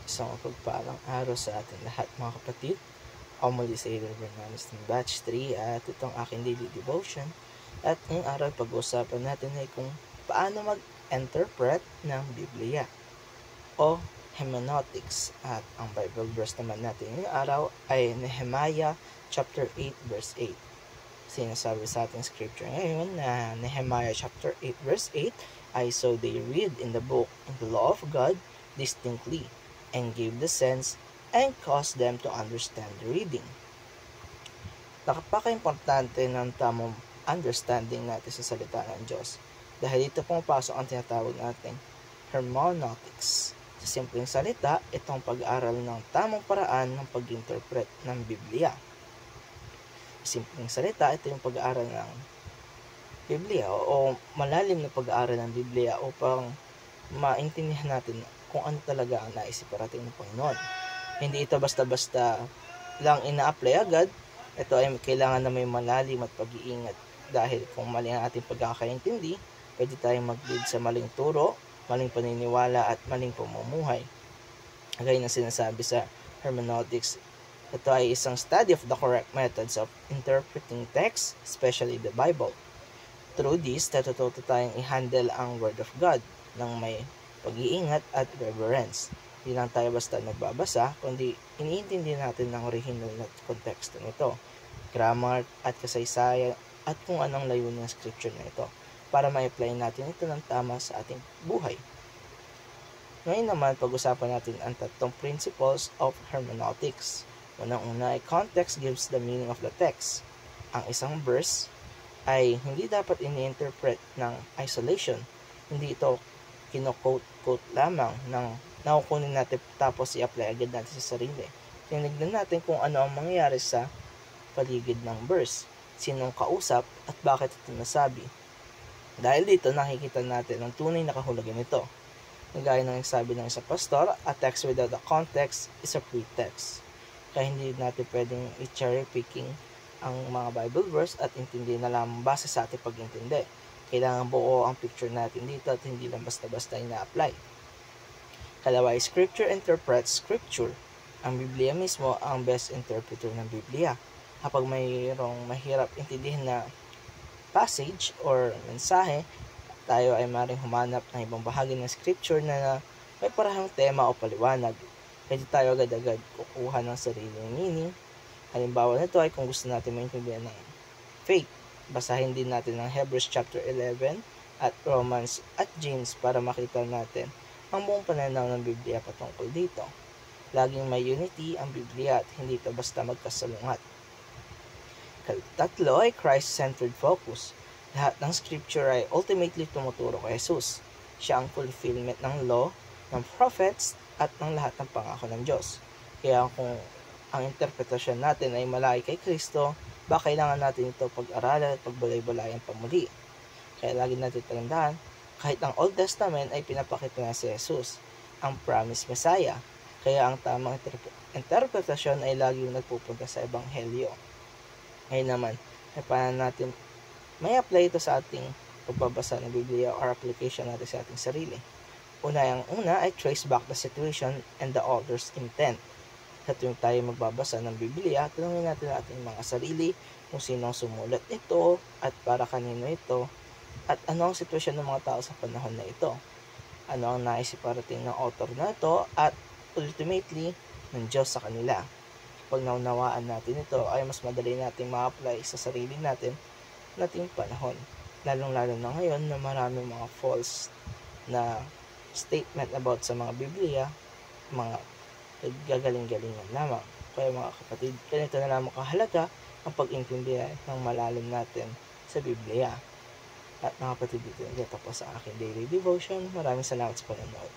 Isang mapagpalang araw sa ating lahat mga kapatid. Ako muli sa Eder Bernales ng Batch 3 at itong aking daily devotion. At ngayong araw pag-uusapan natin ay kung paano mag-interpret ng Biblia o hermeneutics. At ang Bible verse naman natin ngayong araw ay Nehemiah chapter 8 verse 8. Sinasabi sa ating scripture ngayon na Nehemiah chapter 8 verse 8 ay, "So they read in the book in the law of God distinctly and gave the sense and caused them to understand the reading." Napaka-importante ng tamang understanding natin sa salita ng Diyos dahil dito pumapasok ang tinatawag nating hermeneutics. Sa simpleng salita, itong pag-aaral ng tamang paraan ng pag-interpret ng Biblia. Sa simpleng salita, ito yung pag-aaral ng Biblia o malalim na pag-aaral ng Biblia upang maintindihan natin kung ano talaga ang nais iparating ng Panginoon. Hindi ito basta-basta lang ina-apply agad. Ito ay kailangan na may malalim at pag-iingat dahil kung mali ang ating pagkakaintindi, pwede tayong mag-lead sa maling turo, maling paniniwala at maling pamumuhay. Gaya na sinasabi sa hermeneutics, ito ay isang study of the correct methods of interpreting text, especially the Bible. Through this, natututo tayong i-handle ang Word of God ng may pag-iingat at reverence. Hindi lang tayo basta nagbabasa, kundi iniintindi natin ang original na konteksto nito, grammar at kasaysayan at kung anong layunin ng scripture na ito para ma-apply natin ito ng tama sa ating buhay. Ngayon naman, pag-usapan natin ang tatlong principles of hermeneutics. Unang-una ay context gives the meaning of the text. Ang isang verse ay hindi dapat ini-interpret ng isolation. Hindi ito kino-quote lamang ng nakukunin natin tapos i-apply agad natin sa sarili. Tinignan natin kung ano ang mangyayari sa paligid ng verse, sinong kausap at bakit ito nasabi. Dahil dito nakikita natin ang tunay na kahulugan nito. Gaya ng sabi ng isang pastor, a text without a context is a pretext. Kaya hindi natin pwedeng i-cherry picking ang mga Bible verse at intindi na lang base sa ating pag-intindi. Kailangan buo ang picture natin dito at hindi lang basta-basta ina-apply. Kalawa, Scripture interprets Scripture. Ang Biblia mismo ang best interpreter ng Biblia. Kapag mayroong mahirap intindihin na passage or mensahe, tayo ay maaaring humanap ng ibang bahagi ng Scripture na may parahang tema o paliwanag. Pwede tayo agad-agad kukuha ng sariling meaning. Halimbawa nito ay kung gusto natin maintindihan ng faith, basahin din natin ng Hebrews chapter 11 at Romans at James para makita natin ang buong pananaw ng Biblia patungkol dito. Laging may unity ang Biblia at hindi ito basta magkasalungat. Tatlo ay Christ-centered focus. Lahat ng scripture ay ultimately tumuturo kay Jesus. Siya ang fulfillment ng law, ng prophets at ng lahat ng pangako ng Diyos. Kaya kung ang interpretasyon natin ay malayo kay Kristo, baka kailangan natin ito pag-aralan at pagbalay-balayan pa muli. Kaya lagi natin tandaan, kahit ang Old Testament ay pinapakita na si Jesus, ang promised Messiah. Kaya ang tamang interpretasyon ay laging nagpupunta sa Ebanghelyo. Ngayon naman, ay paano natin may apply ito sa ating pagbabasa ng Biblia or application natin sa ating sarili. Una ay trace back the situation and the author's intent. Sa tuwing tayo magbabasa ng Biblia, tanungin natin ang ating mga sarili kung sino ang sumulat ito at para kanino ito at ano ang sitwasyon ng mga tao sa panahon na ito. Ano ang nais iparating ng author na ito at ultimately ng Diyos sa kanila. Pag naunawaan natin ito ay mas madali nating ma-apply sa sarili natin nating panahon. Lalong-lalo na ngayon na maraming mga false na statement about sa mga Biblia, mga gagaling-galingan lamang. Kaya mga kapatid, ganito na lamang kahalaga ang pag-intindihan ng malalim natin sa Biblia. At mga kapatid, dito tapos sa aking daily devotion. Maraming salamat sa panonood.